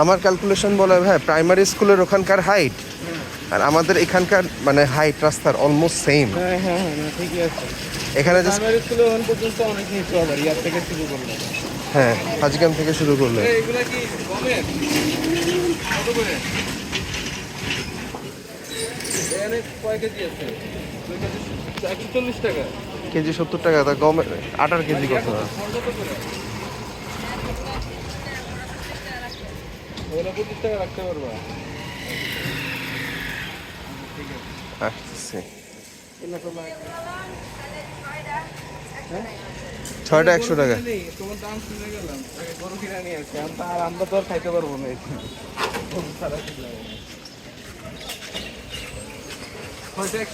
আমার ক্যালকুলেশন বলে ভাই প্রাইমারি স্কুলের ওখানকার হাইট আর আমাদের এখানকার মানে হাইট রাস্তার অলমোস্ট সেম। হ্যাঁ হ্যাঁ হ্যাঁ, না ঠিকই আছে। এখানে জাস্ট প্রাইমারি স্কুলে ওখান পর্যন্ত অনেক নিচু আবার ইয়ার থেকে শুরু করলে। হ্যাঁ হাজিগ্রাম থেকে শুরু করলে। এগুলা কি গমের? কত করে? এখানে কয় কেজি আছে? 140 টাকা। কেজি 70 টাকা, তা গম আটার কেজি কত? কত করে? ওগুলো 25 টাকা রাখতে পারবা। আসছে এগুলো তো লাগে। হ্যাঁ? 6টা 100 টাকা। তোমার দাম শুনে গেলাম আগে গরু কিনে নিয়ে আসছি আর আমরা তো আর খাইতে পারবো না এটা খুব খারাপ লাগে। 100 টাকা